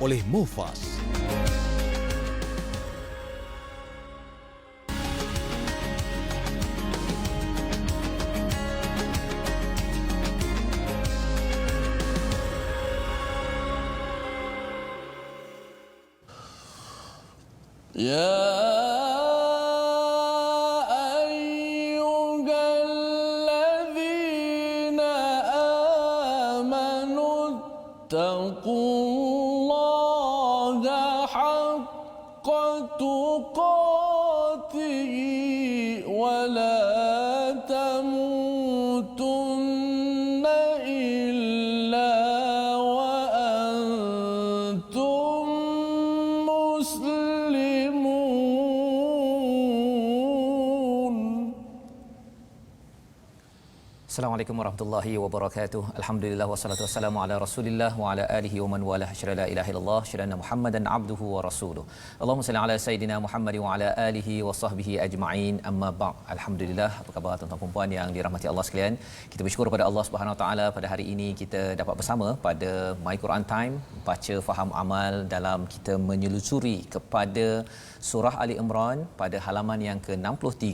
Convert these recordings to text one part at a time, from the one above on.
oleh Mufas. Ya Assalamualaikum warahmatullahi wabarakatuh. Alhamdulillah wassalatu wassalamu ala Rasulillah wa ala alihi wa man walah. Syada la ilaha illallah, syada Muhammadan abduhu wa rasuluh. Allahumma salli ala sayidina Muhammad wa ala alihi wa sahbihi ajma'in. Amma ba'd. Alhamdulillah, apa khabar tuan-tuan dan puan yang dirahmati Allah sekalian? Kita bersyukur kepada Allah Subhanahu wa taala pada hari ini kita dapat bersama pada My Quran Time, baca faham amal dalam kita menyelusuri kepada surah Ali Imran pada halaman yang ke-63,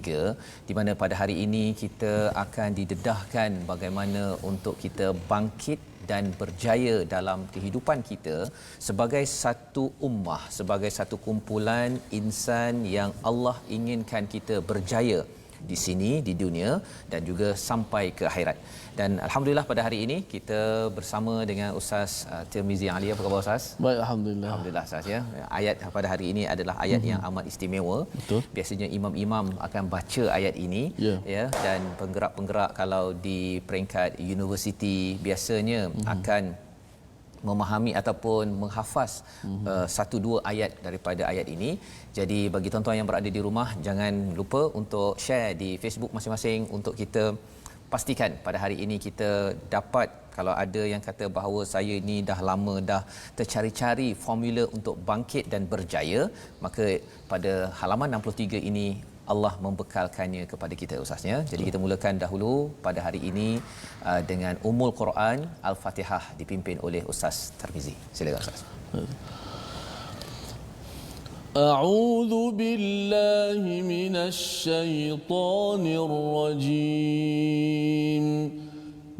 di mana pada hari ini kita akan didedahkan bagaimana untuk kita bangkit dan berjaya dalam kehidupan kita sebagai satu ummah, sebagai satu kumpulan insan yang Allah inginkan kita berjaya di sini di dunia dan juga sampai ke akhirat. Dan alhamdulillah pada hari ini kita bersama dengan Ustaz Tirmizi Ali. Apa khabar Ustaz? Baik, alhamdulillah. Alhamdulillah Ustaz ya. Ayat pada hari ini adalah ayat yang amat istimewa. Betul. Biasanya imam-imam akan baca ayat ini ya, dan penggerak-penggerak kalau di peringkat universiti biasanya akan memahami ataupun menghafaz satu dua ayat daripada ayat ini. Jadi bagi tuan-tuan yang berada di rumah, jangan lupa untuk share di Facebook masing-masing untuk kita pastikan pada hari ini kita dapat, kalau ada yang kata bahawa saya ini dah lama dah tercari-cari formula untuk bangkit dan berjaya, maka pada halaman 63 ini Allah membekalkannya kepada kita Ustaznya. Jadi kita mulakan dahulu pada hari ini dengan Ummul Quran Al-Fatihah dipimpin oleh Ustaz Tirmizi. Silakan Ustaz. أعوذ بالله من الشيطان الرجيم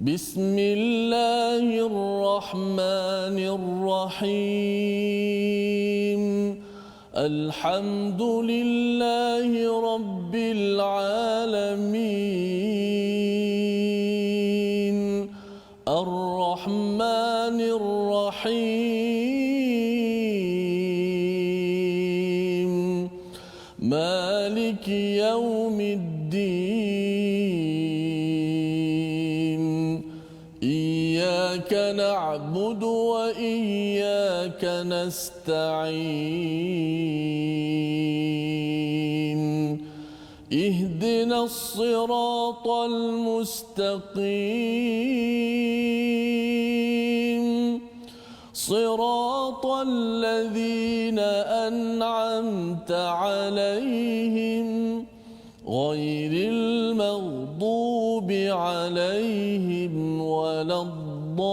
بسم الله الرحمن الرحيم الحمد لله رب العالمين الرحمن الرحيم مالك يوم الدين إياك نعبد وإياك نستعين اهدنا الصراط المستقيم صراط الذين أنعمت عليهم غير المغضوب عليهم ولا الضالين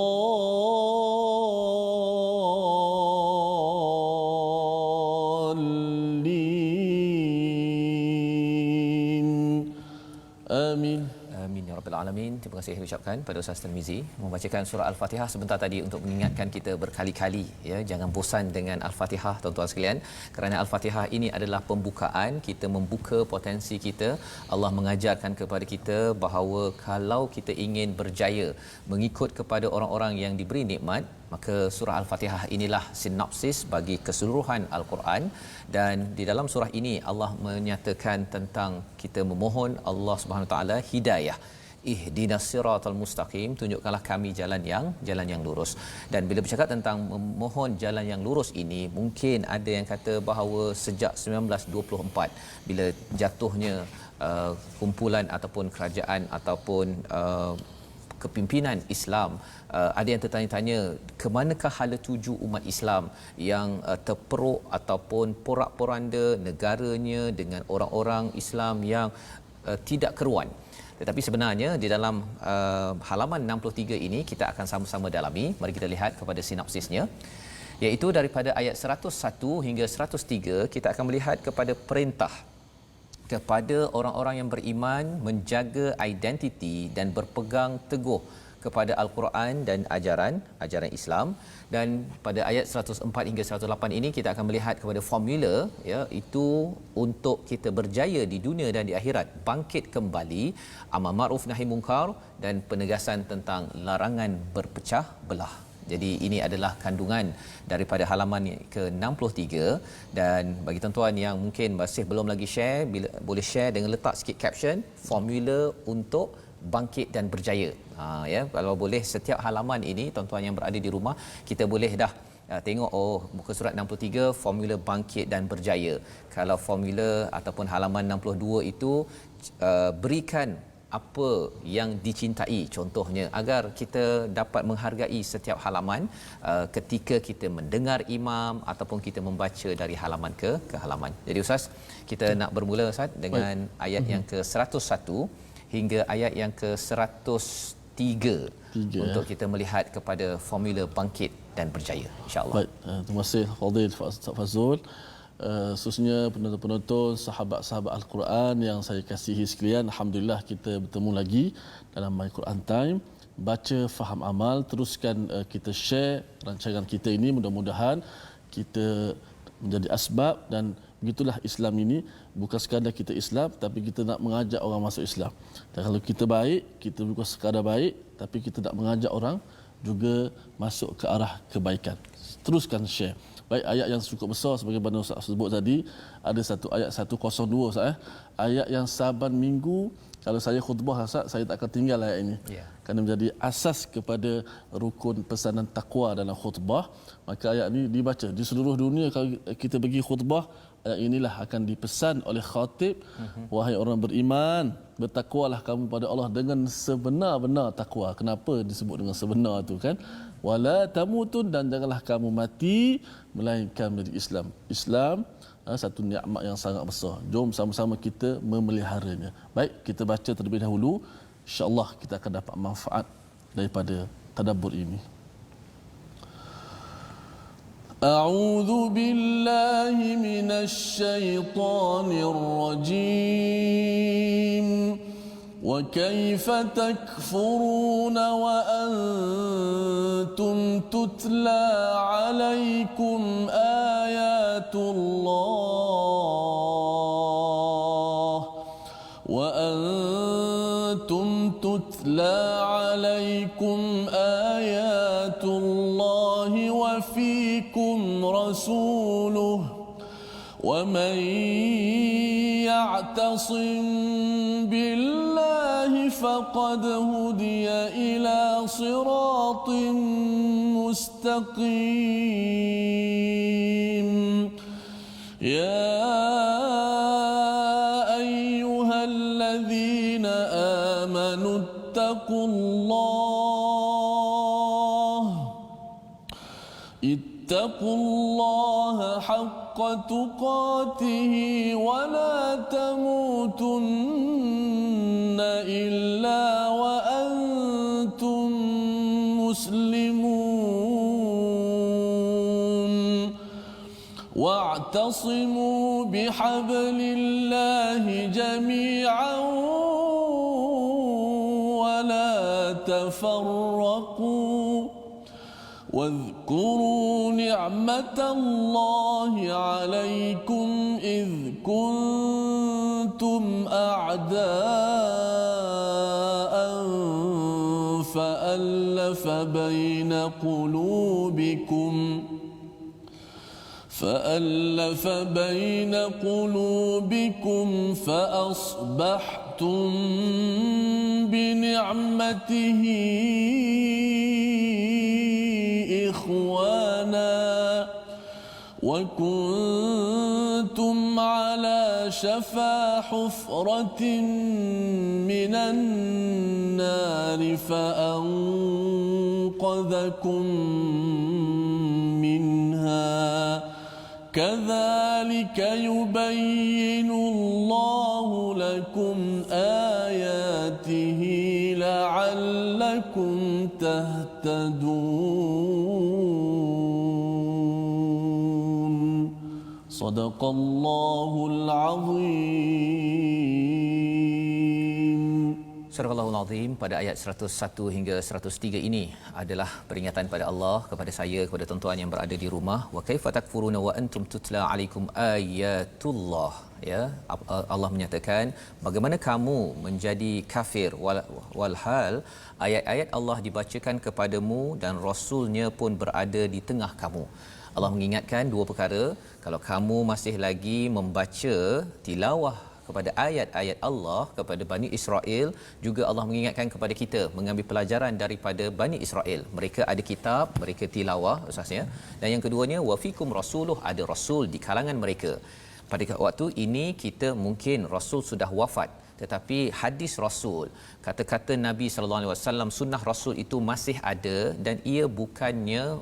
آمين. Amin ya rabbal alamin. Terima kasih ucapkan pada Ustaz Tirmizi membacakan surah Al-Fatihah sebentar tadi untuk mengingatkan kita berkali-kali ya, jangan bosan dengan Al-Fatihah tuan-tuan sekalian, kerana Al-Fatihah ini adalah pembukaan kita, membuka potensi kita. Allah mengajarkan kepada kita bahawa kalau kita ingin berjaya mengikut kepada orang-orang yang diberi nikmat, maka surah Al-Fatihah inilah sinopsis bagi keseluruhan Al-Quran. Dan di dalam surah ini Allah menyatakan tentang kita memohon Allah Subhanahu Wa Taala hidayah. Ihdinas siratal mustaqim, tunjukkanlah kami jalan yang lurus. Dan bila bercakap tentang memohon jalan yang lurus ini, mungkin ada yang kata bahawa sejak 1924 bila jatuhnya kumpulan ataupun kerajaan ataupun kepimpinan Islam, ada yang tertanya-tanya ke manakah hala tuju umat Islam yang terperuk ataupun porak-poranda negaranya dengan orang-orang Islam yang tidak keruan. Tetapi sebenarnya di dalam halaman 63 ini kita akan sama-sama dalami. Mari kita lihat kepada sinopsisnya. iaitu daripada ayat 101 hingga 103 kita akan melihat kepada perintah kepada orang-orang yang beriman menjaga identiti dan berpegang teguh kepada Al-Quran dan ajaran Islam. Dan pada ayat 104 hingga 108 ini kita akan melihat kepada formula, ya, itu untuk kita berjaya di dunia dan di akhirat, bangkit kembali, amar ma'ruf nahi munkar dan penegasan tentang larangan berpecah belah. Jadi ini adalah kandungan daripada halaman ke-63. Dan bagi tuan-tuan yang mungkin masih belum lagi share, boleh share dengan letak sikit caption formula untuk bangkit dan berjaya. Ya, kalau boleh setiap halaman ini tuan-tuan yang berada di rumah, kita boleh dah tengok, oh, muka surat 63 formula bangkit dan berjaya. Kalau formula ataupun halaman 62 itu berikan apa yang dicintai, contohnya, agar kita dapat menghargai setiap halaman ketika kita mendengar imam ataupun kita membaca dari halaman ke halaman. Jadi Ustaz, kita nak bermula Ustaz dengan ayat yang ke-101 hingga ayat yang ke-103 untuk kita melihat kepada formula bangkit dan berjaya, insya-Allah. Baik, terima kasih Fadil Ustaz Fazrul. Khususnya penonton-penonton, sahabat-sahabat Al-Quran yang saya kasihi sekalian, alhamdulillah kita bertemu lagi dalam My Quran Time. Baca, faham, amal. Teruskan kita share rancangan kita ini, mudah-mudahan kita menjadi asbab. Dan begitulah Islam ini, bukan sekadar kita Islam, tapi kita nak mengajak orang masuk Islam. Dan kalau kita baik, kita bukan sekadar baik, tapi kita nak mengajak orang juga masuk ke arah kebaikan. Teruskan share. Baik, ayat yang cukup besar sebagaimana Ustaz sebut tadi, ada satu ayat 102 Ustaz, ayat yang saban minggu kalau saya khutbah Ustaz, saya tak akan tinggal ayat ini. Kerana menjadi asas kepada rukun pesanan takwa dalam khutbah. Maka ayat ini dibaca di seluruh dunia. Kalau kita pergi khutbah, ayat inilah akan dipesan oleh khatib, wahai orang beriman, bertakwalah kamu pada Allah dengan sebenar-benar takwa. Kenapa disebut dengan sebenar tu kan? Wala tamutun, dan janganlah kamu mati melainkan menjadi Islam. Islam satu nikmat yang sangat besar. Jom sama-sama kita memeliharanya. Baik, kita baca terlebih dahulu. InsyaAllah kita akan dapat manfaat daripada tadabbur ini. A'udzu billahi minasyaitonir rajim. وكيف تكفرون وأنتم تتلى عليكم آيات الله وأنتم تتلى عليكم آيات الله وفيكم رسوله ومن يعتصم بالله فقد هدي إلى صراط مستقيم يا أيها الذين آمنوا اتقوا الله حق تقاته ولا تموتن إلا وأنتم مسلمون واعتصموا بحبل الله جميعا ولا تفرقوا واذكروا نعمة الله عليكم إذ كنتم أعداء فألف بين قلوبكم فأصبحتم بنعمته إخوانا وكنتم على شفا حفرة من النار فأنقذكم منها كذلك يبين الله لكم آياته لعلكم تهتدون. Sadaqallahul azim. Surah Al-Azim pada ayat 101 hingga 103 ini adalah peringatan pada Allah kepada saya, kepada tuan-tuan yang berada di rumah. Wa kaifa takfuruna wa antum tutla alaikum ayatullah. Ya, Allah menyatakan bagaimana kamu menjadi kafir walhal ayat-ayat Allah dibacakan kepadamu dan rasulnya pun berada di tengah kamu. Allah mengingatkan dua perkara. Kalau kamu masih lagi membaca tilawah kepada ayat-ayat Allah kepada Bani Israel, juga Allah mengingatkan kepada kita mengambil pelajaran daripada Bani Israel. Mereka ada kitab, mereka tilawah asasnya. Dan yang keduanya, wa fikum rasuluh, ada rasul di kalangan mereka. Pada waktu ini kita mungkin rasul sudah wafat, tetapi hadis rasul, kata-kata Nabi sallallahu alaihi wasallam, sunnah rasul itu masih ada, dan ia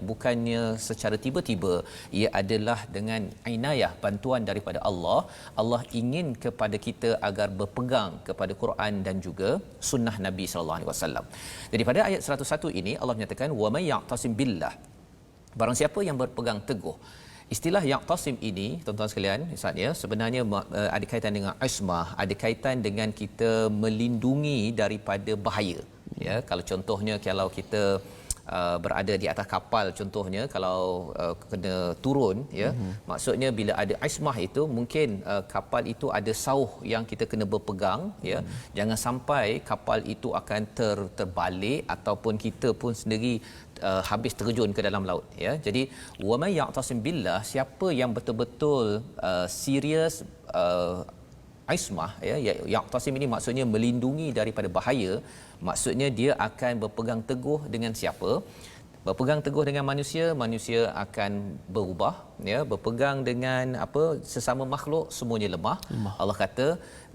bukannya secara tiba-tiba, ia adalah dengan inayah, bantuan daripada Allah. Allah ingin kepada kita agar berpegang kepada Quran dan juga sunnah Nabi sallallahu alaihi wasallam. Jadi pada ayat 101 ini Allah menyatakan wa may ya'tasim billah, barang siapa yang berpegang teguh. Istilah ya'tasim ini, tuan-tuan sekalian, misalnya sebenarnya ada kaitan dengan ismah, ada kaitan dengan kita melindungi daripada bahaya. Ya, kalau contohnya kalau kita berada di atas kapal, contohnya kalau kena turun, ya, maksudnya bila ada ismah itu mungkin kapal itu ada sauh yang kita kena berpegang, ya, jangan sampai kapal itu akan terbalik ataupun kita pun sendiri habis terjun ke dalam laut, ya. Jadi wa may ya'tasim billah, siapa yang betul-betul serius ismah, ya, ya'tasim ini maksudnya melindungi daripada bahaya, maksudnya dia akan berpegang teguh dengan siapa? Berpegang teguh dengan manusia, manusia akan berubah, ya. Berpegang dengan sesama makhluk, semuanya lemah. Allah kata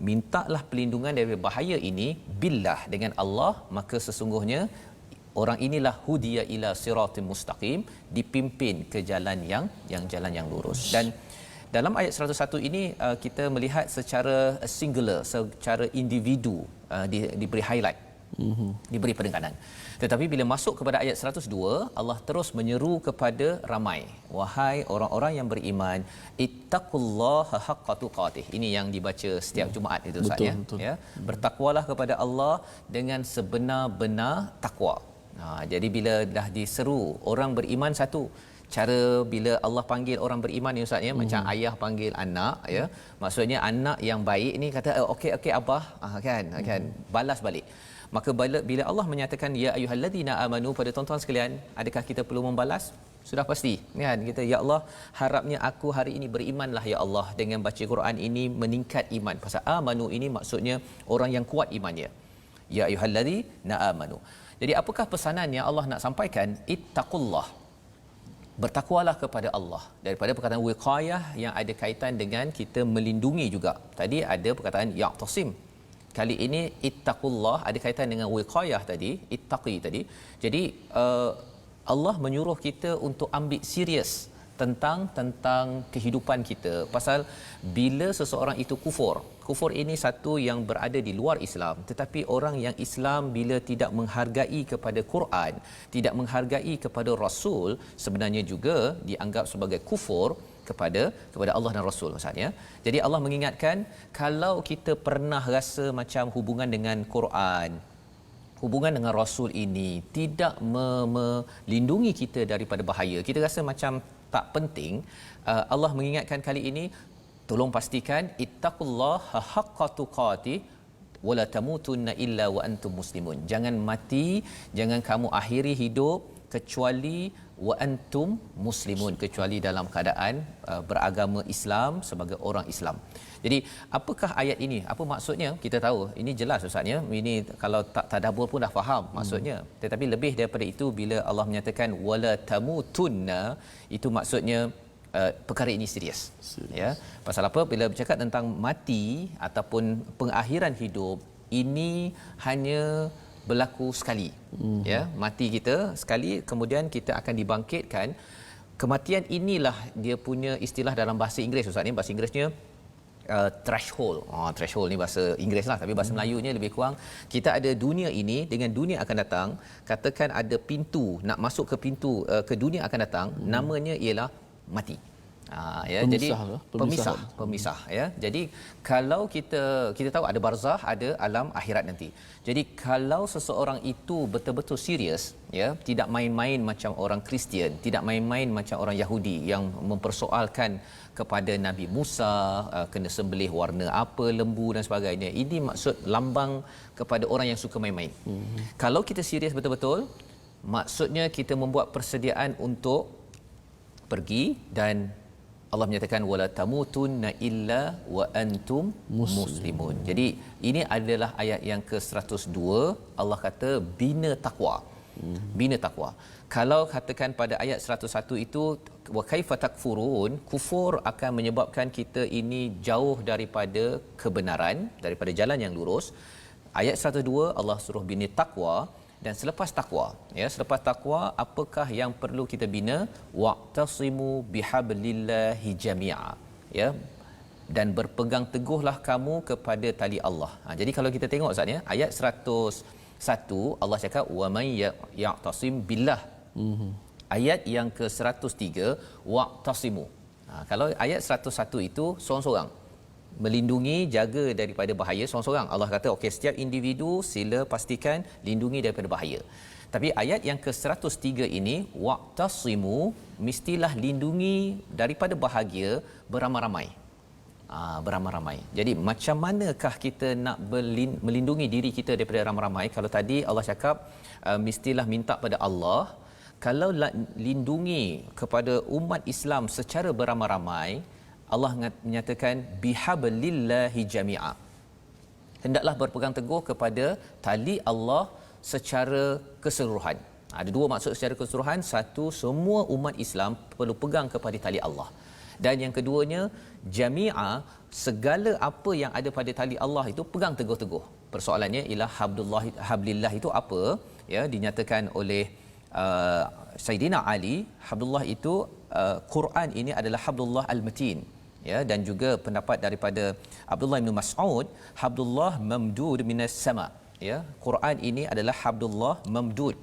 mintalah perlindungan dari bahaya ini billah, dengan Allah, maka sesungguhnya orang inilah hudiya ila siratim mustaqim, dipimpin ke jalan yang lurus. Dan dalam ayat 101 ini kita melihat secara singular, secara individu diberi highlight, diberi penekanan. Tetapi bila masuk kepada ayat 102, Allah terus menyeru kepada ramai, wahai orang-orang yang beriman, ittaqullaha haqqa tuqatih. Ini yang dibaca setiap Jumaat itu, Ustaz, ya. Bertakwalah kepada Allah dengan sebenar-benar takwa. Jadi bila dah diseru orang beriman, satu cara bila Allah panggil orang beriman ni, Ustaz, ya, macam ayah panggil anak, ya. Maksudnya anak yang baik ni kata okey abah, kan balas balik. Maka bila Allah menyatakan ya ayyuhallazina amanu pada tuan-tuan sekalian, adakah kita perlu membalas? Sudah pasti, kan? Kita, ya Allah, harapnya aku hari ini berimanlah, ya Allah, dengan baca Quran ini meningkat iman. Pasal amanu ini maksudnya orang yang kuat imannya. Ya ayyuhallazina amanu. Jadi apakah pesanan yang Allah nak sampaikan? Ittaqullah, bertakwalah kepada Allah. Daripada perkataan wiqayah yang ada kaitan dengan kita melindungi juga. Tadi ada perkataan ya'tasim. Kali ini ittaqullah ada kaitan dengan wiqayah tadi, ittaqi tadi. Jadi Allah menyuruh kita untuk ambil serius tentang kehidupan kita. Pasal bila seseorang itu kufur ini satu yang berada di luar Islam, tetapi orang yang Islam bila tidak menghargai kepada Quran, tidak menghargai kepada Rasul, sebenarnya juga dianggap sebagai kufur kepada Allah dan Rasul, maksudnya. Jadi Allah mengingatkan, kalau kita pernah rasa macam hubungan dengan Quran, hubungan dengan Rasul ini tidak melindungi kita daripada bahaya, kita rasa macam tak penting, Allah mengingatkan kali ini, tolong pastikan ittaqullaha haqqa tuqatih wala tamutunna illa wa antum muslimun. Jangan mati, jangan kamu akhiri hidup kecuali wa antum muslimun, kecuali dalam keadaan beragama Islam, sebagai orang Islam. Jadi apakah ayat ini? Apa maksudnya? Kita tahu ini jelas, Ustaznya. Ini kalau tak tadabbur pun dah faham maksudnya. Tetapi lebih daripada itu, bila Allah menyatakan wala tamutunna, itu maksudnya perkara ini serius. Ya. Pasal apa? Bila bercakap tentang mati ataupun pengakhiran hidup, ini hanya berlaku sekali. Ya, mati kita sekali, kemudian kita akan dibangkitkan. Kematian inilah dia punya istilah dalam bahasa Inggeris, Ustaz ni. Bahasa Inggerisnya threshold. Threshold ni bahasa Inggeris lah, tapi bahasa Melayunya lebih kurang, kita ada dunia ini dengan dunia akan datang. Katakan ada pintu, nak masuk ke pintu ke dunia akan datang, namanya ialah mati. Ya, Pemisah jadi lah, pemisah ya. Jadi kalau kita tahu ada barzah, ada alam akhirat nanti. Jadi kalau seseorang itu betul-betul serius ya, tidak main-main macam orang Kristian, tidak main-main macam orang Yahudi yang mempersoalkan kepada Nabi Musa kena sembelih warna apa, lembu dan sebagainya. Ini maksud lambang kepada orang yang suka main-main. Kalau kita serius betul-betul, maksudnya kita membuat persediaan untuk pergi, dan Allah menyatakan wala tamutunna illa wa antum muslimun. Jadi ini adalah ayat yang ke-102. Allah kata bina takwa. Bina takwa. Kalau katakan pada ayat 101 itu wa kaifa takfurun, kufur akan menyebabkan kita ini jauh daripada kebenaran, daripada jalan yang lurus. Ayat 102 Allah suruh bina takwa. Dan selepas takwa, ya, selepas takwa apakah yang perlu kita bina? Wa'tasimu bihablillahi jami'a, ya, dan berpegang teguhlah kamu kepada tali Allah. Jadi kalau kita tengok Ustaz ya, ayat 101 Allah cakap wa man ya'tasim billah. Ayat yang ke-103 wa'tasimu. Kalau ayat 101 itu seorang-seorang melindungi, jaga daripada bahaya seorang-seorang. Allah kata okey, setiap individu sila pastikan lindungi daripada bahaya. Tapi ayat yang ke-103 ini wa'tasimu, mestilah lindungi daripada bahagia beramai-ramai. Beramai-ramai. Jadi macam manakah kita nak melindungi diri kita daripada ramai-ramai? Kalau tadi Allah cakap mestilah minta pada Allah. Kalau lindungi kepada umat Islam secara beramai-ramai, Allah menyatakan bihablillahi jami'a. Hendaklah berpegang teguh kepada tali Allah secara keseluruhan. Ada dua maksud secara keseluruhan. Satu, semua umat Islam perlu pegang kepada tali Allah. Dan yang keduanya, jami'a, segala apa yang ada pada tali Allah itu pegang teguh-teguh. Persoalannya ialah hablillah itu apa? Ya, dinyatakan oleh Sayyidina Ali, hablullah itu Quran ini adalah hablullah al-matin. Ya, dan juga pendapat daripada Abdullah bin Mas'ud, hablullah mamdud minas sama. Ya, Quran ini adalah hablullah mamdud.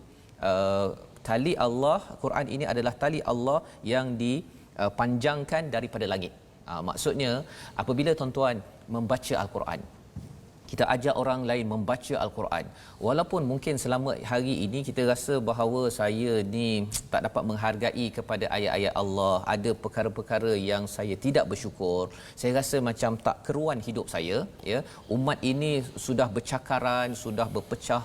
Tali Allah, Quran ini adalah tali Allah yang dipanjangkan daripada langit. Maksudnya apabila tuan-tuan membaca al-Quran, kita ajak orang lain membaca al-Quran, walaupun mungkin selama hari ini kita rasa bahawa saya ni tak dapat menghargai kepada ayat-ayat Allah, ada perkara-perkara yang saya tidak bersyukur, saya rasa macam tak keruan hidup saya, ya, umat ini sudah bercakaran, sudah berpecah,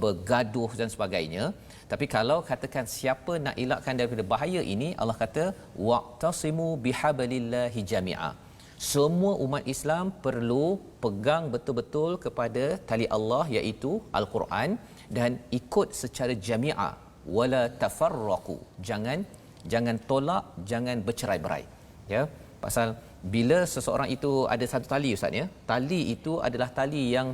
bergaduh dan sebagainya. Tapi kalau katakan siapa nak elakkan daripada bahaya ini, Allah kata wa'tasimu bihablillahi jami'a. Semua umat Islam perlu pegang betul-betul kepada tali Allah, iaitu Al-Quran, dan ikut secara jami'ah, wala tafarraqu. Jangan tolak, jangan bercerai-berai. Ya, pasal bila seseorang itu ada satu tali Ustaz ya, tali itu adalah tali yang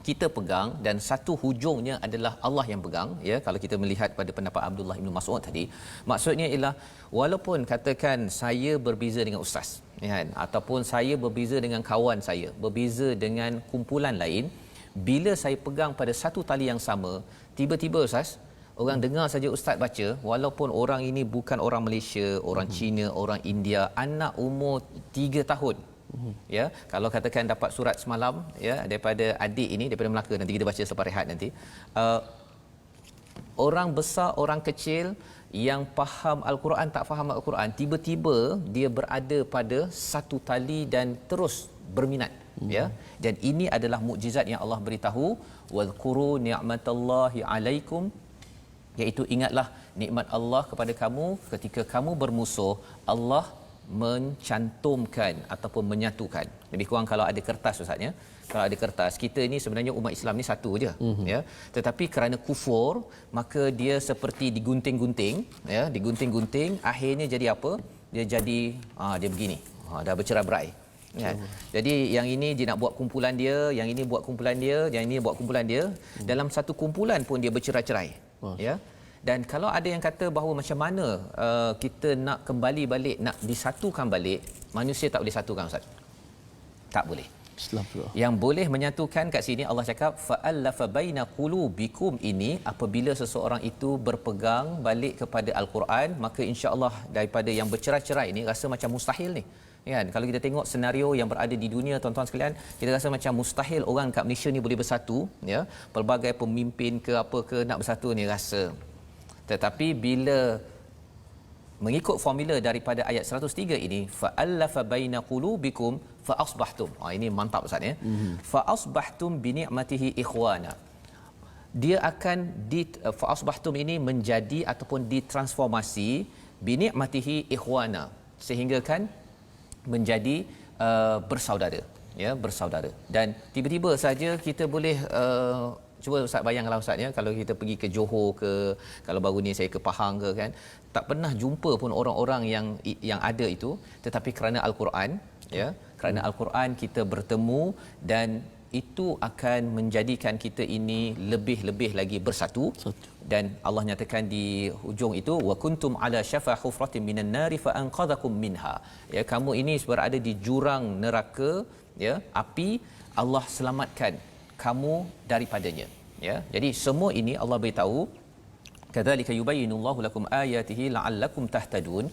kita pegang dan satu hujungnya adalah Allah yang pegang, ya. Kalau kita melihat pada pendapat Abdullah bin Mas'ud tadi, maksudnya ialah walaupun katakan saya berbeza dengan ustaz, ya kan, ataupun saya berbeza dengan kawan saya, berbeza dengan kumpulan lain, bila saya pegang pada satu tali yang sama, tiba-tiba ustaz, orang dengar saja ustaz baca, walaupun orang ini bukan orang Malaysia, orang Cina, orang India, anak umur 3 tahun. Ya, kalau katakan dapat surat semalam, ya, daripada adik ini daripada Melaka, nanti kita baca selepas rehat nanti. Orang besar, orang kecil yang faham Al-Quran, tak faham Al-Quran, tiba-tiba dia berada pada satu tali dan terus berminat, ya. Dan ini adalah mukjizat yang Allah beritahu, wadhkuru ni'matallahi alaikum, iaitu ingatlah nikmat Allah kepada kamu ketika kamu bermusuh, Allah mencantumkan ataupun menyatukan. Lebih kurang kalau ada kertas ustaz ya. Kalau ada kertas, kita ni sebenarnya umat Islam ni satu je, ya. Tetapi kerana kufur, maka dia seperti digunting-gunting, ya, digunting-gunting, akhirnya jadi apa? Dia jadi dia begini. Dah bercerai-berai. Ya. Jadi yang ini dia nak buat kumpulan dia, yang ini buat kumpulan dia, yang ini buat kumpulan dia. Dalam satu kumpulan pun dia bercerai-cerai. Ya. Dan kalau ada yang kata bahawa macam mana kita nak kembali balik, nak disatukan balik, manusia tak boleh satukan ustaz. Tak boleh. Islam juga. Yang boleh menyatukan kat sini Allah cakap fa'allafa baina qulubikum ini apabila seseorang itu berpegang balik kepada al-Quran, maka insya-Allah daripada yang bercerai-cerai ni rasa macam mustahil ni. Kan kalau kita tengok senario yang berada di dunia tuan-tuan sekalian, kita rasa macam mustahil orang kat Malaysia ni boleh bersatu, ya. Pelbagai pemimpin ke apa ke nak bersatu ni rasa. Tetapi bila mengikut formula daripada ayat 103 ini fa'allafa baina qulubikum fa asbahtum. Ini mantap Ustaz ya. Fa asbahtum bi ni'matihi ikhwana. Dia akan fa asbahtum ini menjadi ataupun ditransformasi bi ni'matihi ikhwana, sehingga kan menjadi bersaudara, ya, bersaudara. Dan tiba-tiba saja kita boleh cuba Ustaz bayangkanlah Ustaz ya, kalau kita pergi ke Johor ke, kalau baru ni saya ke Pahang ke kan, tak pernah jumpa pun orang-orang yang ada itu, tetapi kerana al-Quran, ya, kerana al-Quran kita bertemu, dan itu akan menjadikan kita ini lebih-lebih lagi bersatu. Dan Allah nyatakan di hujung itu wa kuntum ala syafa hufratin minan nari fa anqadhakum minha. Ya, kamu ini berada di jurang neraka, ya, api, Allah selamatkan kamu daripadanya, ya. Jadi semua ini Allah beritahu kadzalika yubayyinullahu lakum ayatihi la'allakum tahtadun.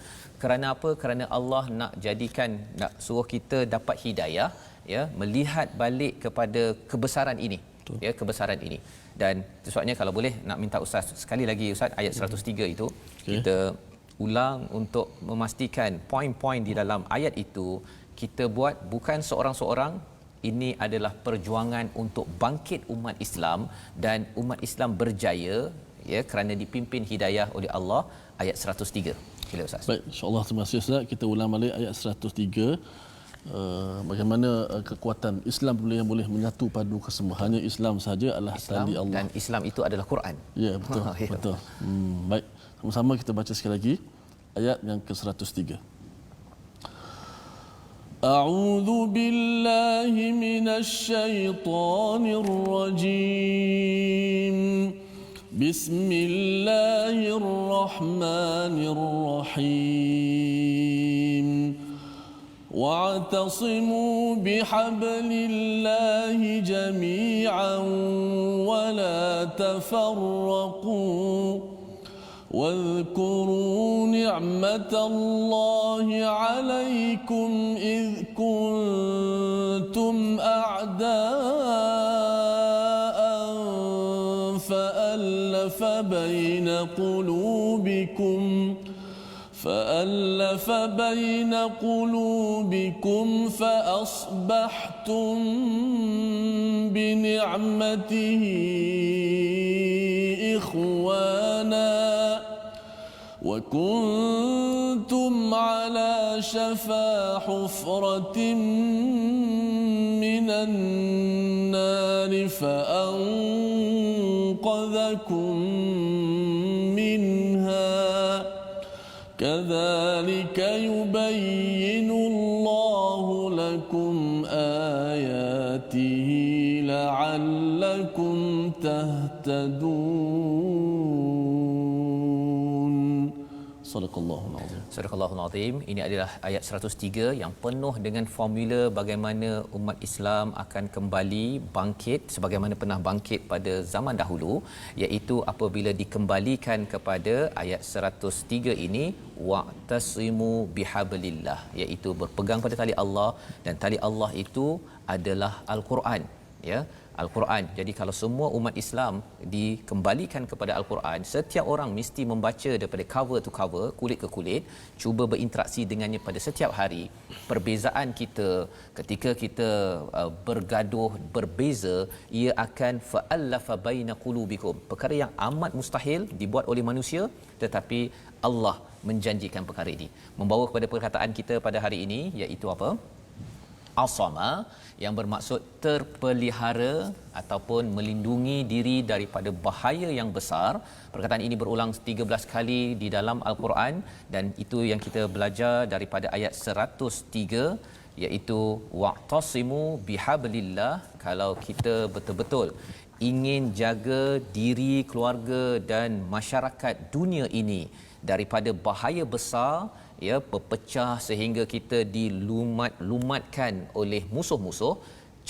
Kerana apa? Kerana Allah nak jadikan, nak suruh kita dapat hidayah, ya, melihat balik kepada kebesaran ini. Betul. Ya, kebesaran ini. Dan sebabnya kalau boleh nak minta Ustaz sekali lagi Ustaz ayat 103 itu, kita ulang untuk memastikan poin-poin di dalam ayat itu kita buat bukan seorang-seorang. Ini adalah perjuangan untuk bangkit umat Islam, dan umat Islam berjaya, ya, kerana dipimpin hidayah oleh Allah. Ayat 103. Sila Ustaz. Baik, insya-Allah terima kasih Ustaz. Kita ulang balik ayat 103. Bagaimana kekuatan Islam yang boleh menyatu padu kesemua. Hanya Islam saja adalah tali Allah. Dan Islam itu adalah Quran. Ya, betul. Betul. Baik. Sama-sama kita baca sekali lagi ayat yang ke-103. أعوذ بالله من الشيطان الرجيم بسم الله الرحمن الرحيم واعتصموا بحبل الله جميعا ولا تفرقوا واذكروا نعمة الله عليكم إذ كنتم أعداء فألف بين قلوبكم فأصبحتم بنعمته إخوانا وكنتم على شفا حفرة من النار فأنقذكم منها كذلك يبين الله لكم آياته لعلكم تهتدون. Sadaqallahul azim. Sadaqallahul azim. Ini adalah ayat 103 yang penuh dengan formula bagaimana umat Islam akan kembali bangkit sebagaimana pernah bangkit pada zaman dahulu, iaitu apabila dikembalikan kepada ayat 103 ini wa'tasimu bihablillah, iaitu berpegang pada tali Allah, dan tali Allah itu adalah Al-Quran, ya, Al-Quran. Jadi kalau semua umat Islam dikembalikan kepada Al-Quran, setiap orang mesti membaca daripada cover to cover, kulit ke kulit, cuba berinteraksi dengannya pada setiap hari. Perbezaan kita ketika kita bergaduh, berbeza, ia akan fa'allafa baina qulubikum. Perkara yang amat mustahil dibuat oleh manusia, tetapi Allah menjanjikan perkara ini. Membawa kepada perkataan kita pada hari ini, iaitu apa? Asama, yang bermaksud terpelihara ataupun melindungi diri daripada bahaya yang besar. Perkataan ini berulang 13 kali di dalam Al-Quran, dan itu yang kita belajar daripada ayat 103, iaitu wa'tasimu bihablillah. Kalau kita betul-betul ingin jaga diri, keluarga dan masyarakat dunia ini daripada bahaya besar, ya, berpecah sehingga kita dilumatkan oleh musuh-musuh,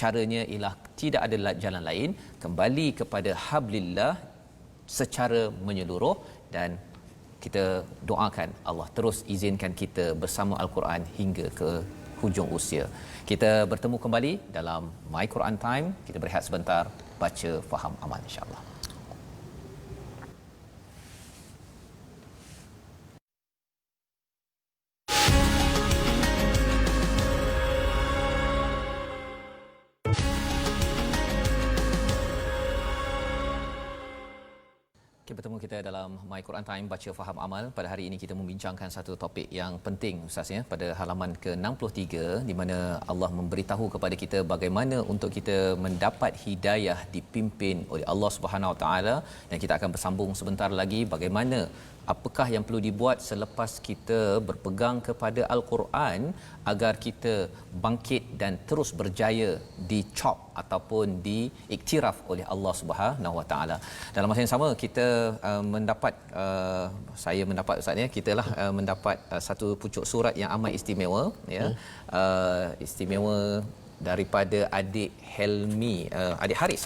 caranya ialah tidak ada jalan lain, kembali kepada hablillah secara menyeluruh, dan kita doakan Allah terus izinkan kita bersama Al-Quran hingga ke hujung usia. Kita bertemu kembali dalam My Quran Time. Kita berehat sebentar, baca, faham, amal, insya-Allah. Okay, bertemu kita dalam My Quran Time, baca, faham, amal. Pada hari ini kita membincangkan satu topik yang penting Ustaz ya, pada halaman ke-63, di mana Allah memberitahu kepada kita bagaimana untuk kita mendapat hidayah dipimpin oleh Allah Subhanahu Wa Taala, dan kita akan bersambung sebentar lagi bagaimana apakah yang perlu dibuat selepas kita berpegang kepada Al-Quran agar kita bangkit dan terus berjaya dicop ataupun diiktiraf oleh Allah Subhanahu Wa Taala. Dalam masa yang sama kita mendapat saya mendapat Ustaz ya, kitalah mendapat satu pucuk surat yang amat istimewa ya. Istimewa daripada adik Helmi, adik Haris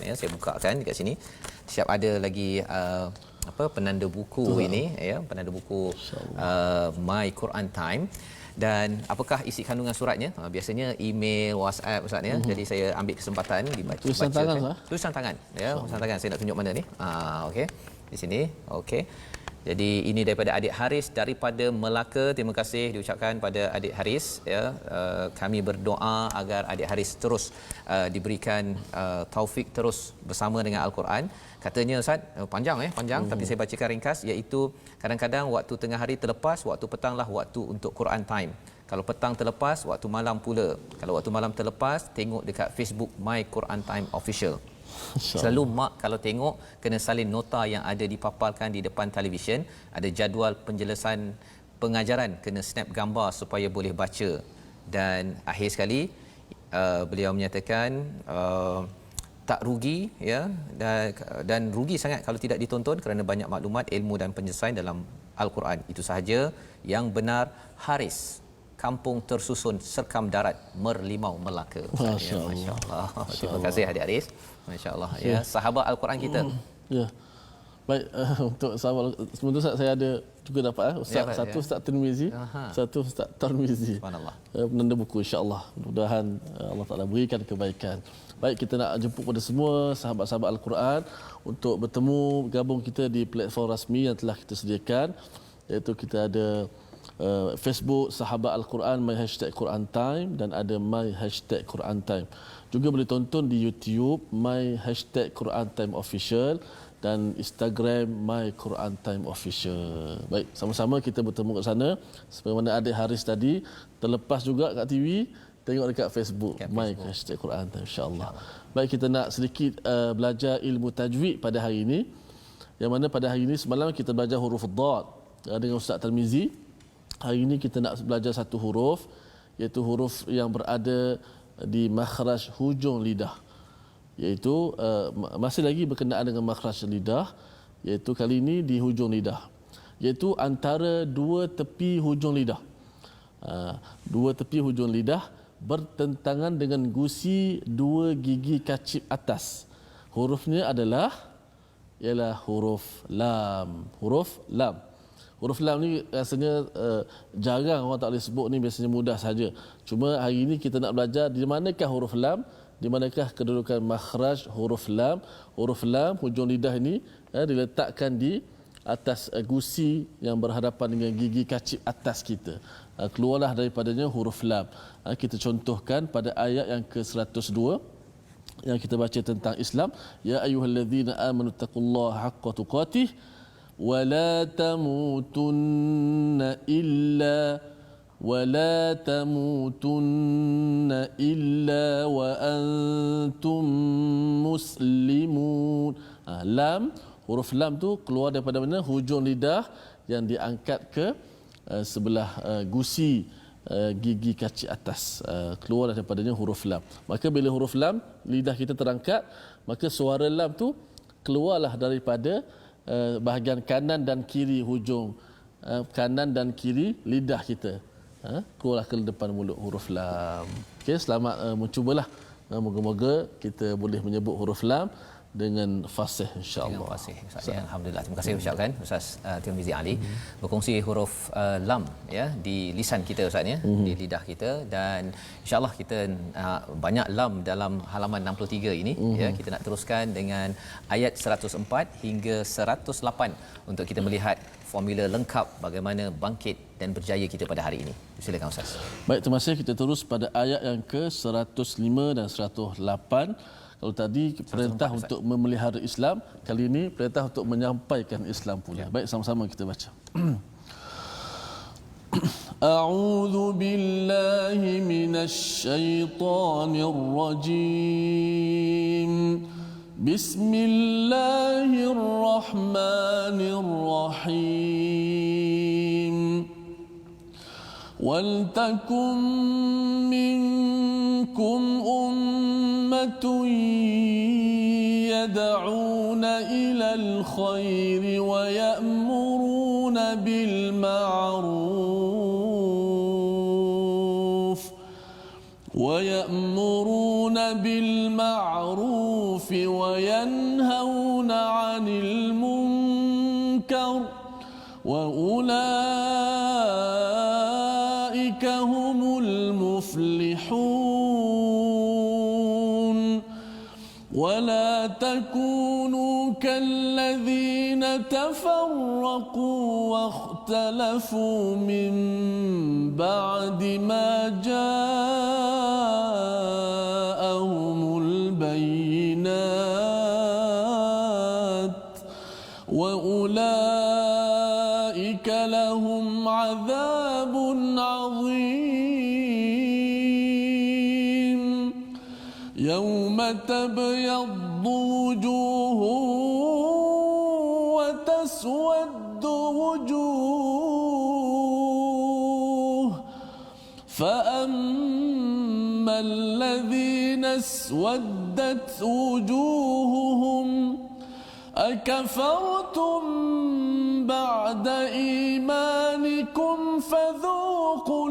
ya. Saya bukakan dekat sini. Siap ada lagi penanda buku ini ya, penanda buku My Quran Time. Dan apakah isi kandungan suratnya? Biasanya email, WhatsApp Ustaz ya. Jadi saya ambil kesempatan dibaca. Tulisan tangan lah. Tulisan tangan ya, tulisan tangan. Saya nak tunjuk mana ni? Okey. Di sini. Okey. Jadi ini daripada adik Haris daripada Melaka. Terima kasih diucapkan pada adik Haris ya. Kami berdoa agar adik Haris terus diberikan taufik terus bersama dengan Al-Quran. Katanya Ustaz, panjang tapi saya bacakan ringkas, iaitu kadang-kadang waktu tengah hari terlepas, waktu petanglah waktu untuk Quran Time. Kalau petang terlepas, waktu malam pula. Kalau waktu malam terlepas, tengok dekat Facebook My Quran Time Official. Selalu mak kalau tengok kena salin nota yang ada dipaparkan di depan televisyen, ada jadual penjelasan pengajaran, kena snap gambar supaya boleh baca. Dan akhir sekali beliau menyatakan tak rugi ya, dan rugi sangat kalau tidak ditonton kerana banyak maklumat, ilmu dan penyelesaian dalam Al-Quran. Itu sahaja yang benar. Haris, kampung tersusun Serkam Darat, Merlimau, Melaka. Masya-Allah. Terima kasih adik Haris. Masya-Allah ya, sahabat Al-Quran kita. Ya. Baik, untuk sahabat sebentar Ustaz, saya ada juga dapat Ustaz, satu Ustaz Tirmizi, satu Ustaz Tarmizi. Subhanallah. Penanda buku, insya-Allah. Mudah-mudahan Allah Taala berikan kebaikan. Baik, kita nak jemput kepada semua sahabat-sahabat Al-Quran untuk bertemu gabung kita di platform rasmi yang telah kita sediakan, iaitu kita ada Facebook Sahabat Al-Quran My #Quran Time, dan ada My #Quran Time. Juga boleh tonton di YouTube My #Quran Time Official dan Instagram My Quran Time Official. Baik, sama-sama kita bertemu kat sana. Sebagaimana adik Haris tadi, terlepas juga kat TV, tengok dekat Facebook My #Quran Time, insya-Allah. Baik, kita nak sedikit belajar ilmu tajwid pada hari ini. Yang mana pada hari ini semalam kita belajar huruf Dad dengan Ustaz Tarmizi. Hari ini kita nak belajar satu huruf, iaitu huruf yang berada di makhraj hujung lidah, iaitu masih lagi berkenaan dengan makhraj lidah, iaitu kali ini di hujung lidah, iaitu antara dua tepi hujung lidah. Dua tepi hujung lidah bertentangan dengan gusi dua gigi kacip atas. Hurufnya ialah huruf lam. Huruf lam. Huruf lam ni rasanya jarang orang tak boleh sebut ni, biasanya mudah saja. Cuma hari ini kita nak belajar di manakah huruf lam, di manakah kedudukan makhraj huruf lam. Huruf lam hujung lidah ini diletakkan di atas gusi yang berhadapan dengan gigi kacip atas kita. Keluarlah daripadanya huruf lam. Kita contohkan pada ayat yang ke-102 yang kita baca tentang Islam. Ya ayyuhallazina amanu taqullaha haqqa tuqatih wa la tamutunna illa wa antum muslimun. Lam, huruf lam tu keluar daripada mana? Hujung lidah yang diangkat ke sebelah gusi gigi kacip atas, keluar daripadanya huruf lam. Maka bila huruf lam, lidah kita terangkat, maka suara lam tu keluarlah daripada bahagian kanan dan kiri hujung kanan dan kiri lidah kita, keluarlah ke depan mulut huruf lam. Okey, selamat mencubalah Moga-moga kita boleh menyebut huruf lam dengan fasih insya-Allah. Dengan fasih Ustaz ya. Alhamdulillah. Terima kasih ucapkan Ustaz Tirmizi Ali berkongsi huruf lam ya di lisan kita Ustaz ya, di lidah kita, dan insya-Allah kita banyak lam dalam halaman 63 ini ya. Kita nak teruskan dengan ayat 104 hingga 108 untuk kita melihat formula lengkap bagaimana bangkit dan berjaya kita pada hari ini. Silakan Ustaz. Baik, terima kasih. Kita terus pada ayat yang ke 105 dan 108. Kalau tadi perintah untuk memelihara Islam, kali ini perintah untuk menyampaikan Islam pula. Baik, sama-sama kita baca. A'udzu billahi minasy syaithanir rajim. Bismillahirrahmanirrahim. Waltakum minkum يدعون إلى الخير ويأمرون بالمعروف وينهون عن المنكر وأولئك هم المفلحون ولا تكونوا كالذين تفرقوا واختلفوا من بعد ما جاءهم البينات وأولئك لهم عذاب عظيم يوم تبيض وجوه وتسود وجوه فأما الذين اسودت وجوههم أكفرتم بعد إيمانكم فذوقوا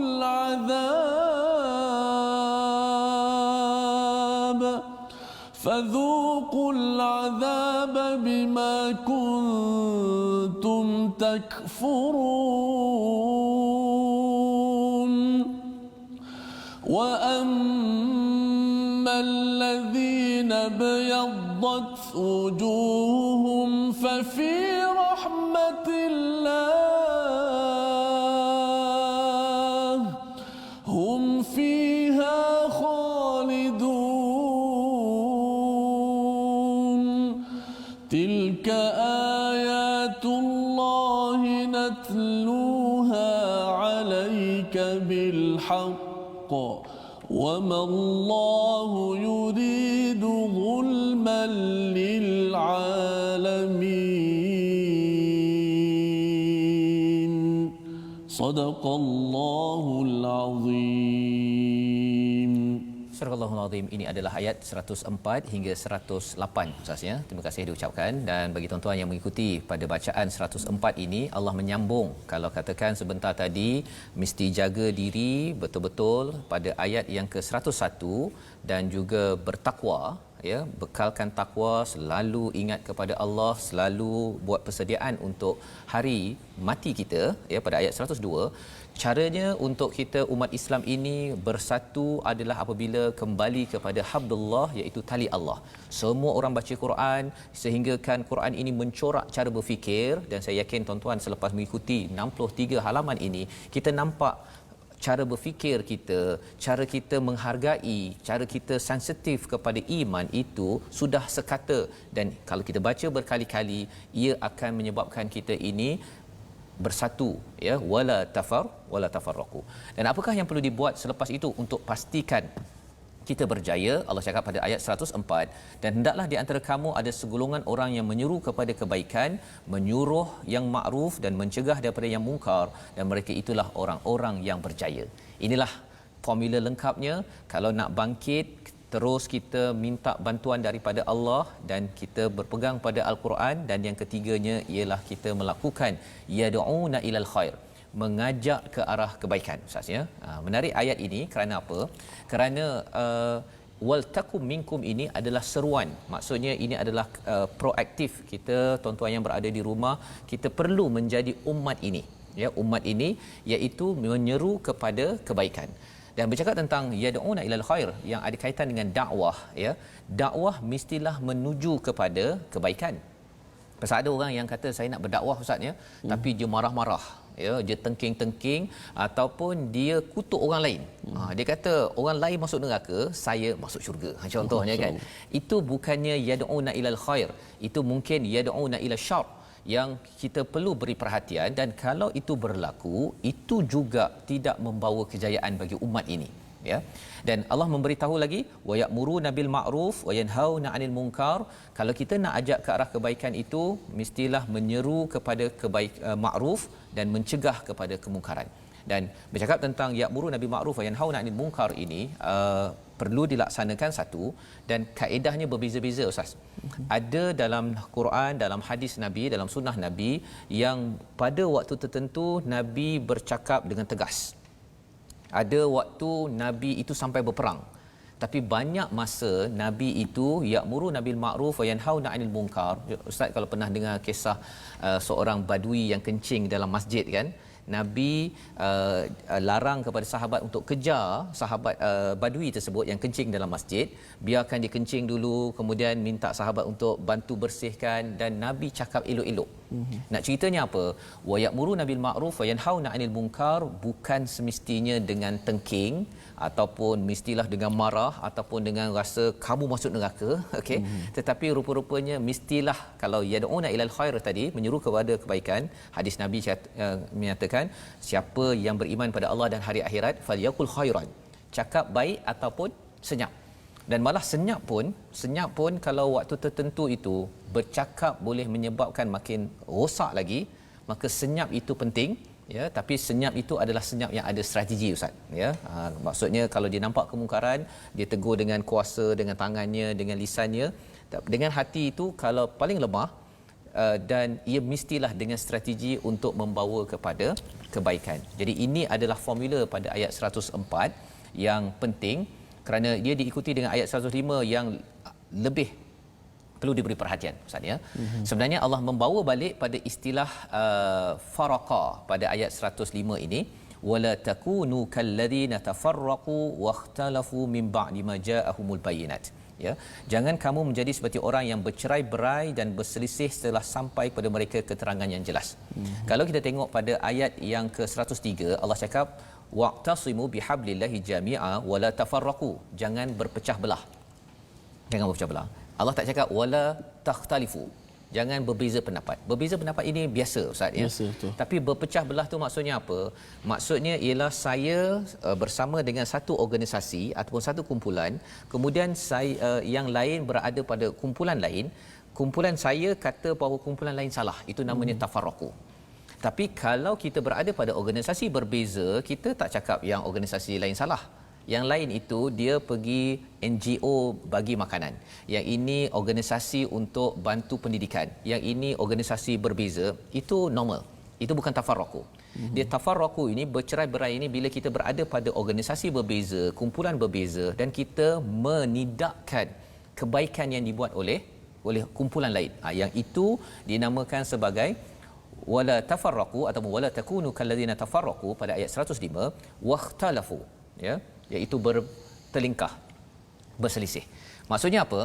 العذاب بما كنتم تكفرون وأما الذين ابيضت وجوههم ففي رحمة الله هم فيها خالدون تلك آيات الله نتلوها عليك بالحق وما الله يريد ظلما للعالمين صدق الله العظيم. Surah Al-Azim ini adalah ayat 104 hingga 108 Ustaz ya. Terima kasih diucapkan, dan bagi tuan-tuan yang mengikuti pada bacaan 104 ini, Allah menyambung. Kalau katakan sebentar tadi mesti jaga diri betul-betul pada ayat yang ke-101 dan juga bertakwa ya, bekalkan takwa, selalu ingat kepada Allah, selalu buat persediaan untuk hari mati kita ya pada ayat 102. Caranya untuk kita umat Islam ini bersatu adalah apabila kembali kepada hablullah, iaitu tali Allah. Semua orang baca Quran sehinggakan Quran ini mencorak cara berfikir, dan saya yakin tuan-tuan selepas mengikuti 63 halaman ini, kita nampak cara berfikir kita, cara kita menghargai, cara kita sensitif kepada iman itu sudah sekata, dan kalau kita baca berkali-kali ia akan menyebabkan kita ini bersatu ya, wala tafarraqu. Dan apakah yang perlu dibuat selepas itu untuk pastikan kita berjaya? Allah cakap pada ayat 104, dan hendaklah di antara kamu ada segolongan orang yang menyeru kepada kebaikan, menyuruh yang makruf dan mencegah daripada yang mungkar, dan mereka itulah orang-orang yang berjaya. Inilah formula lengkapnya. Kalau nak bangkit, terus kita minta bantuan daripada Allah dan kita berpegang pada Al-Quran, dan yang ketiganya ialah kita melakukan yad'una ilal khair, mengajak ke arah kebaikan Ustaz ya. Menarik ayat ini kerana apa? Kerana wal takum minkum ini adalah seruan. Maksudnya ini adalah proaktif. Kita tuan-tuan yang berada di rumah, kita perlu menjadi umat ini. Ya, umat ini iaitu menyeru kepada kebaikan. Dan bercakap tentang yad'una ilal khair yang ada kaitan dengan dakwah, ya. Dakwah mestilah menuju kepada kebaikan. Pasal ada orang yang kata saya nak berdakwah ustaz ya, tapi dia marah-marah, ya, dia tengking-tengking ataupun dia kutuk orang lain. Dia kata orang lain masuk neraka, saya masuk syurga. Contohnya kan. Itu bukannya yad'una ilal khair. Itu mungkin yad'una ila syarr yang kita perlu beri perhatian, dan kalau itu berlaku, itu juga tidak membawa kejayaan bagi umat ini, ya. Dan Allah memberitahu lagi wa ya'muruna bil ma'ruf wa yanhauna 'anil munkar. Kalau kita nak ajak ke arah kebaikan itu, mestilah menyeru kepada ma'ruf dan mencegah kepada kemungkaran. Dan bercakap tentang ya'muruna bil ma'ruf wa yanhauna 'anil munkar ini perlu dilaksanakan satu, dan kaedahnya berbeza-beza ustaz. Ada dalam Quran, dalam hadis Nabi, dalam sunnah Nabi yang pada waktu tertentu Nabi bercakap dengan tegas. Ada waktu Nabi itu sampai berperang. Tapi banyak masa Nabi itu ya'muru nabil ma'ruf wa yanhauna 'anil munkar. Ustaz kalau pernah dengar kisah seorang badui yang kencing dalam masjid kan, Nabi larang kepada sahabat untuk kejar sahabat badui tersebut yang kencing dalam masjid, biarkan dia kencing dulu, kemudian minta sahabat untuk bantu bersihkan, dan Nabi cakap elok-elok. Nak ceritanya apa? Wa ya'muruna bil ma'ruf wa yanhauna 'anil munkar bukan semestinya dengan tengking ataupun mestilah dengan marah ataupun dengan rasa kamu masuk neraka, okey. Tetapi rupa-rupanya mestilah kalau yad'una ilal khair tadi, menyeru kepada kebaikan. Hadis Nabi menyatakan siapa yang beriman pada Allah dan hari akhirat falyaqul khairan, cakap baik ataupun senyap. Dan malah senyap pun kalau waktu tertentu itu bercakap boleh menyebabkan makin rosak lagi, maka senyap itu penting, ya. Tapi senyap itu adalah senyap yang ada strategi ustaz, ya. Maksudnya kalau dia nampak kemungkaran, dia tegur dengan kuasa, dengan tangannya, dengan lisannya. Dengan hati itu kalau paling lemah, dan ia mestilah dengan strategi untuk membawa kepada kebaikan. Jadi ini adalah formula pada ayat 104 yang penting, kerana dia diikuti dengan ayat 105 yang lebih perlu diberi perhatian ustaz, ya. Sebenarnya Allah membawa balik pada istilah faraqa pada ayat 105 ini, wala takunu kalladzina tafarraqu wakhtalafu min ba'di ma ja'ahumul bayyinat, ya. Jangan kamu menjadi seperti orang yang bercerai-berai dan berselisih setelah sampai pada mereka keterangan yang jelas. Kalau kita tengok pada ayat yang ke-103, Allah cakap waqtasimu bihablillahi jami'a wala tafarraqu, jangan berpecah belah. Jangan berpecah belah. Allah tak cakap wala takhtalifu, jangan berbeza pendapat. Berbeza pendapat ini biasa ustaz, ya. Biasa, betul. Tapi berpecah belah tu maksudnya apa? Maksudnya ialah saya bersama dengan satu organisasi ataupun satu kumpulan, kemudian saya yang lain berada pada kumpulan lain, kumpulan saya kata bahawa kumpulan lain salah. Itu namanya tafarraqu. Tapi kalau kita berada pada organisasi berbeza, kita tak cakap yang organisasi lain salah. Yang lain itu dia pergi NGO bagi makanan. Yang ini organisasi untuk bantu pendidikan. Yang ini organisasi berbeza. Itu normal. Itu bukan tafarraqu. Dia tafarraqu ini, bercerai-berai ini bila kita berada pada organisasi berbeza, kumpulan berbeza, dan kita menidakkan kebaikan yang dibuat oleh kumpulan lain. Yang itu dinamakan sebagai wala tafarraqu ataupun wala takunu kalladzina tafarraqu pada ayat 105 wakhtalafu, ya, iaitu bertelingkah, berselisih. Maksudnya apa?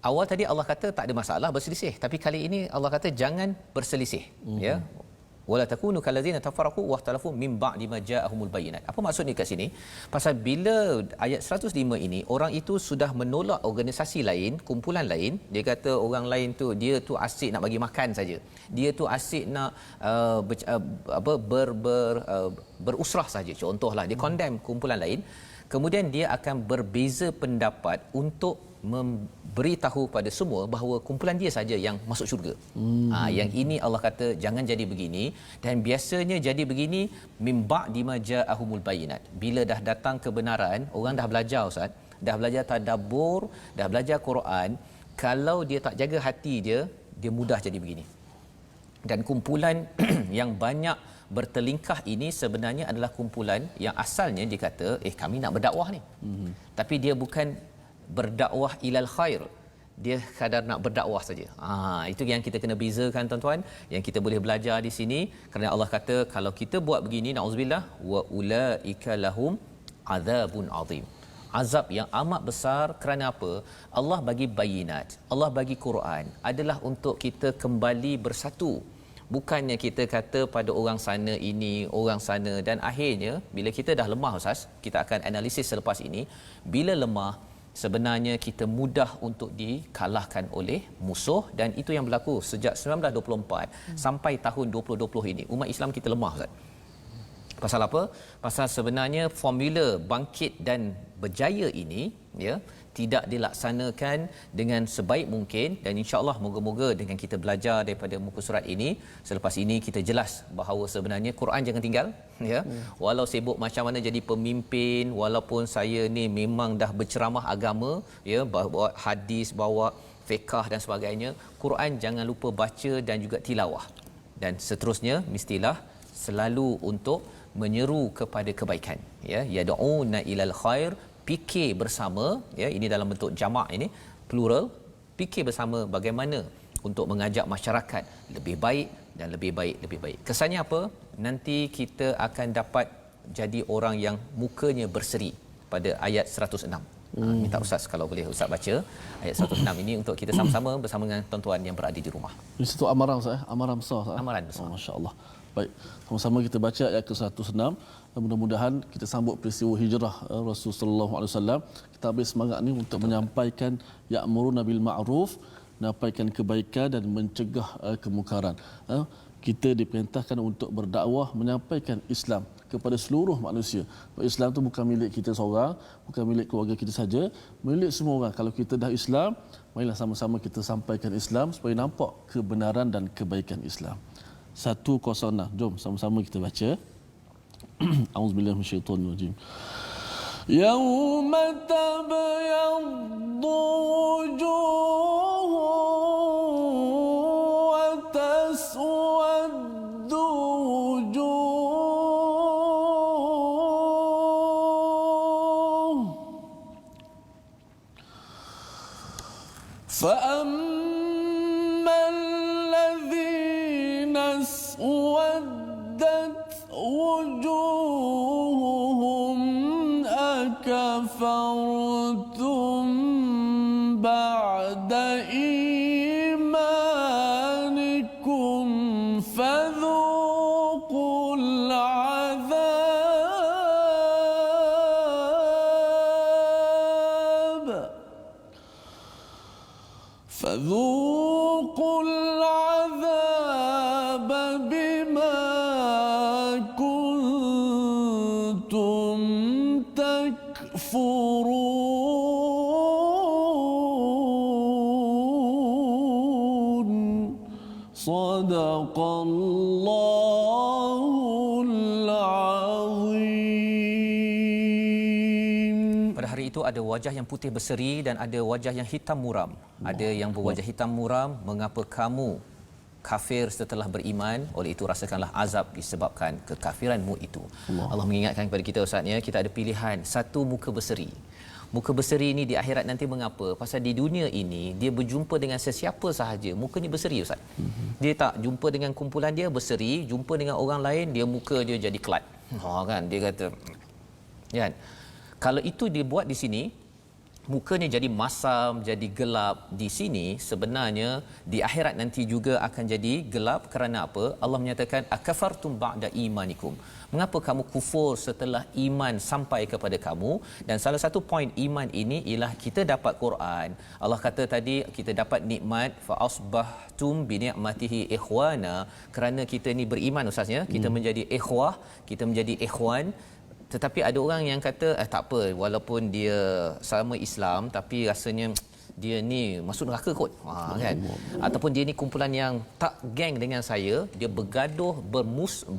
Awal tadi Allah kata tak ada masalah berselisih, tapi kali ini Allah kata jangan berselisih, ya. Wala takunu kalladzina tafarraqu wakhtalafu min ba'di ma ja'ahumul bayyinat. Apa maksudnya kat sini? Pasal bila ayat 105 ini orang itu sudah menolak organisasi lain, kumpulan lain, dia kata orang lain tu dia tu asyik nak bagi makan saja. Dia tu asyik nak berusrah saja. Contohlah dia condemn kumpulan lain, kemudian dia akan berbeza pendapat untuk memberitahu pada semua bahawa kumpulan dia saja yang masuk syurga. Yang ini Allah kata jangan jadi begini, dan biasanya jadi begini mim ba'di ma ja'ahumul bayyinat. Bila dah datang kebenaran, orang dah belajar ustaz, dah belajar tadabbur, dah belajar Quran, kalau dia tak jaga hati dia mudah jadi begini. Dan kumpulan yang banyak bertelingkah ini sebenarnya adalah kumpulan yang asalnya dia kata kami nak berdakwah ni. Tapi dia bukan berdakwah ilal khair. Dia kadar nak berdakwah saja. Itu yang kita kena bezakan tuan-tuan, yang kita boleh belajar di sini, kerana Allah kata kalau kita buat begini, nauzubillah, wa ulaika lahum azabun azim. Azab yang amat besar. Kerana apa? Allah bagi bayinat, Allah bagi Quran adalah untuk kita kembali bersatu. Bukannya kita kata pada orang sana ini, orang sana, dan akhirnya bila kita dah lemah, Ustaz, kita akan analisis selepas ini, bila lemah sebenarnya kita mudah untuk dikalahkan oleh musuh, dan itu yang berlaku sejak 1924 sampai tahun 2020 ini. Umat Islam kita lemah, Ustaz. Pasal apa? Pasal sebenarnya formula bangkit dan berjaya ini tidak dilaksanakan dengan sebaik mungkin, dan insya-Allah moga-moga dengan kita belajar daripada muka surat ini, selepas ini kita jelas bahawa sebenarnya Quran jangan tinggal Walau sibuk macam mana jadi pemimpin, walaupun saya ni memang dah berceramah agama bawa hadis, bawa fiqh dan sebagainya, Quran jangan lupa baca dan juga tilawah, dan seterusnya mestilah selalu untuk menyeru kepada kebaikan, yad'una ilal khair, fikir bersama, ini dalam bentuk jamak, ini plural, fikir bersama bagaimana untuk mengajak masyarakat lebih baik dan lebih baik, lebih baik. Kesannya apa? Nanti kita akan dapat jadi orang yang mukanya berseri pada ayat 106. Minta Ustaz kalau boleh Ustaz baca ayat 106 ini untuk kita sama-sama bersama dengan tuan-tuan yang berada di rumah. Ini satu amaran Ustaz, amaran besar Ustaz. Amaran besar. Masya-Allah. Baik, sama-sama kita baca ayat ke-106. Mudah-mudahan kita sambut peristiwa hijrah Rasulullah sallallahu alaihi wasallam. Kita ambil semangat ni untuk menyampaikan ya'muruna bil ma'ruf, menyampaikan kebaikan dan mencegah kemungkaran. Kita diperintahkan untuk berdakwah, menyampaikan Islam kepada seluruh manusia. Islam tu bukan milik kita seorang, bukan milik keluarga kita saja, milik semua orang. Kalau kita dah Islam, marilah sama-sama kita sampaikan Islam supaya nampak kebenaran dan kebaikan Islam. 106. Jom sama-sama kita baca. A'udzubillahi minasyaitonirrajim. Yauma tabyaddu wujuhun wa taswaddu wujuh. فأما الذين اسودت وجوههم أكفرتم بعد إيمانكم فذوقوا العذاب فذوقوا العذاب بما كنتم تكفرون صدق الله العظيم. Pada hari itu ada wajah yang putih berseri dan ada wajah yang hitam muram. Ada yang berwajah hitam muram, mengapa kamu kafir setelah beriman, oleh itu rasakanlah azab disebabkan kekafiranmu itu. Allah mengingatkan kepada kita, Ustaz, kita ada pilihan. Satu, muka berseri. Muka berseri ini di akhirat nanti mengapa? Pasal di dunia ini dia berjumpa dengan sesiapa sahaja, mukanya berseri, Ustaz. Dia tak jumpa dengan kumpulan dia berseri, jumpa dengan orang lain dia muka dia jadi kelat. Kan dia kata kan. Kalau itu dia buat di sini, mukanya jadi masam, jadi gelap di sini, sebenarnya di akhirat nanti juga akan jadi gelap. Kerana apa? Allah menyatakan akafartum ba'da imanikum. Mengapa kamu kufur setelah iman sampai kepada kamu? Dan salah satu poin iman ini ialah kita dapat Quran. Allah kata tadi kita dapat nikmat fa asbahtum bi ni'matihi ikhwana. Kerana kita ni beriman, Ustaznya, kita menjadi ikhwah, kita menjadi ikhwan. Tetapi ada orang yang kata tak apa, walaupun dia sama Islam tapi rasanya dia ni masuk neraka kot, kan? Ataupun dia ni kumpulan yang tak geng dengan saya, dia bergaduh,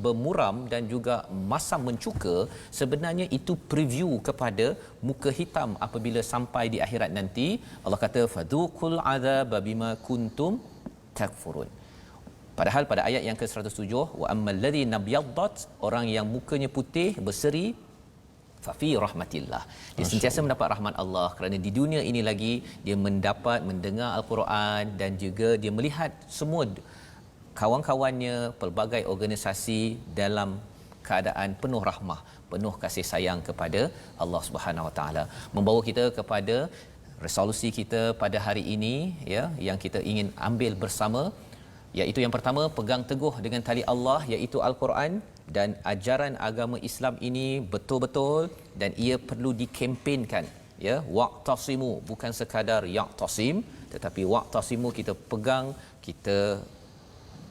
bermuram dan juga masam mencuka. Sebenarnya itu preview kepada muka hitam apabila sampai di akhirat nanti. Allah kata fadhuqul adzab bima kuntum takfurun. Padahal pada ayat yang ke-107, wa ammal ladzi nabyaddat, orang yang mukanya putih berseri, fa fi rahmatillah. Dia sentiasa mendapat rahmat Allah kerana di dunia ini lagi dia mendapat mendengar al-Quran dan juga dia melihat semua kawan-kawannya, pelbagai organisasi dalam keadaan penuh rahmah, penuh kasih sayang kepada Allah Subhanahu Wa Taala. Membawa kita kepada resolusi kita pada hari ini, ya, yang kita ingin ambil bersama, iaitu yang pertama, pegang teguh dengan tali Allah iaitu al-Quran, dan ajaran agama Islam ini betul-betul dan ia perlu dikempenkan, ya. Waqtasimu, bukan sekadar yaqtasim, tetapi waqtasimu, kita pegang, kita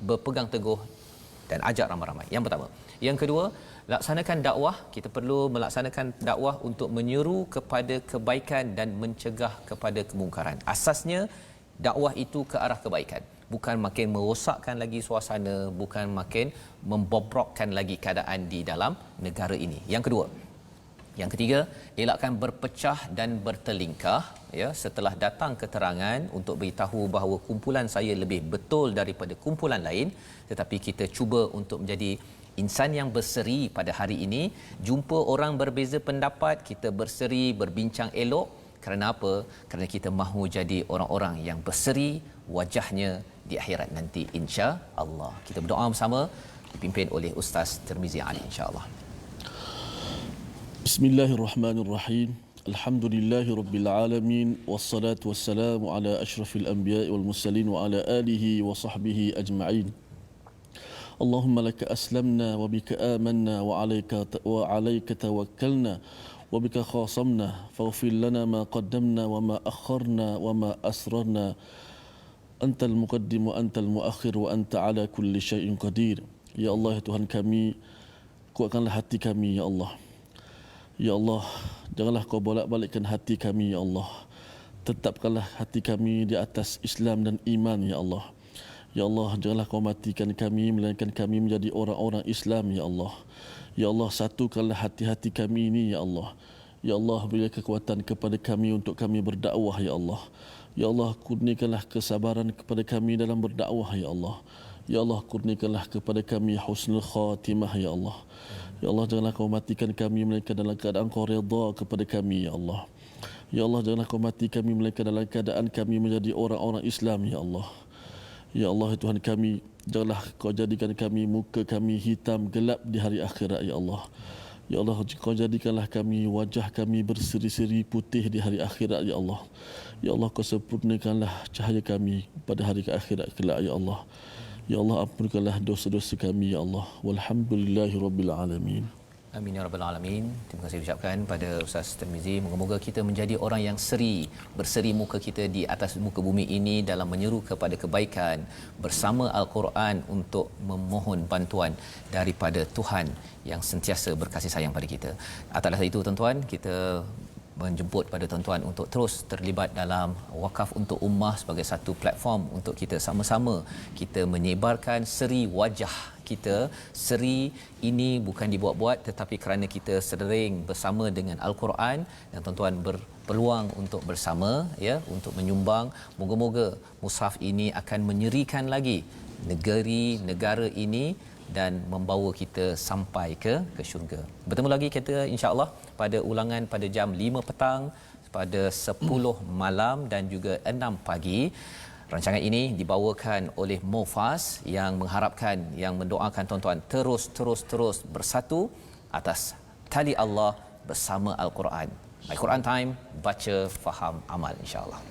berpegang teguh dan ajak ramai-ramai. Yang pertama. Yang kedua, laksanakan dakwah. Kita perlu melaksanakan dakwah untuk menyeru kepada kebaikan dan mencegah kepada kemungkaran. Asasnya dakwah itu ke arah kebaikan, bukan makin merosakkan lagi suasana, bukan makin membobrokkan lagi keadaan di dalam negara ini. Yang kedua. Yang ketiga, elakkan berpecah dan bertelingkah, ya, setelah datang keterangan untuk beritahu bahawa kumpulan saya lebih betul daripada kumpulan lain, tetapi kita cuba untuk menjadi insan yang berseri pada hari ini. Jumpa orang berbeza pendapat, kita berseri, berbincang elok. Kerana apa? Kerana kita mahu jadi orang-orang yang berseri wajahnya di akhirat nanti, insya-Allah. Kita berdoa bersama, dipimpin oleh Ustaz Tirmizi Ali, insya-Allah. Bismillahirrahmanirrahim. Alhamdulillahi rabbil alamin, wassalatu wassalamu ala asyrafil anbiya'i wal mursalin wa ala alihi wa sahbihi ajma'in. Allahumma laka aslamna wa bika amanna wa alayka tawakkalna wa bika khasamna faghfir lana ma qaddamna wa ma akharna wa ma asrarna, antal muqaddim wa antal muakhir wa anta ala kulli syai'in qadir. Ya Allah, ya Tuhan kami, kuatkanlah hati kami, ya Allah. Ya Allah, janganlah kau bolak-balikkan hati kami, ya Allah. Tetapkanlah hati kami di atas Islam dan iman, ya Allah. Ya Allah, janganlah kau matikan kami, melainkan kami menjadi orang-orang Islam, ya Allah. Ya Allah, satukanlah hati-hati kami ini, ya Allah. Ya Allah, beri kekuatan kepada kami untuk kami berdakwah, ya Allah. Ya Allah, kurniakanlah kesabaran kepada kami dalam berdakwah, ya Allah. Ya Allah, kurniakanlah kepada kami husnul khatimah, ya Allah. Ya Allah, janganlah kau matikan kami melainkan dalam keadaan kau redha kepada kami, ya Allah. Ya Allah, janganlah kau mati kami melainkan dalam keadaan kami menjadi orang-orang Islam, ya Allah. Ya Allah, ya Tuhan kami, janganlah kau jadikan kami, muka kami hitam gelap di hari akhirat, ya Allah. Ya Allah, kau jadikanlah kami, wajah kami berseri-seri putih di hari akhirat, ya Allah. Ya Allah, kau sempurnakanlah cahaya kami pada hari akhirat kelak, ya Allah. Ya Allah, ampunkanlah dosa-dosa kami, ya Allah. Walhamdulillahi rabbil alamin. Amin ya rabbal alamin. Terima kasih ucapkan pada Ustaz Tirmizi. Moga-moga kita menjadi orang yang seri, berseri muka kita di atas muka bumi ini dalam menyeru kepada kebaikan bersama Al-Quran untuk memohon bantuan daripada Tuhan yang sentiasa berkasih sayang pada kita. Atas itu tuan-tuan, kita menjemput pada tuan-tuan untuk terus terlibat dalam Wakaf untuk Ummah sebagai satu platform untuk kita sama-sama kita menyebarkan seri wajah kita. Seri ini bukan dibuat-buat, tetapi kerana kita sering bersama dengan Al-Quran, dan tuan-tuan berpeluang untuk bersama, ya, untuk menyumbang. Moga-moga mushaf ini akan menyerikan lagi negara ini dan membawa kita sampai ke syurga. Bertemu lagi kita insya-Allah pada ulangan pada jam 5 petang, pada 10 malam dan juga 6 pagi. Rancangan ini dibawakan oleh Mufas yang mengharapkan, yang mendoakan tuan-tuan terus bersatu atas tali Allah bersama Al-Quran. My Quran Time, baca, faham, amal, insya-Allah.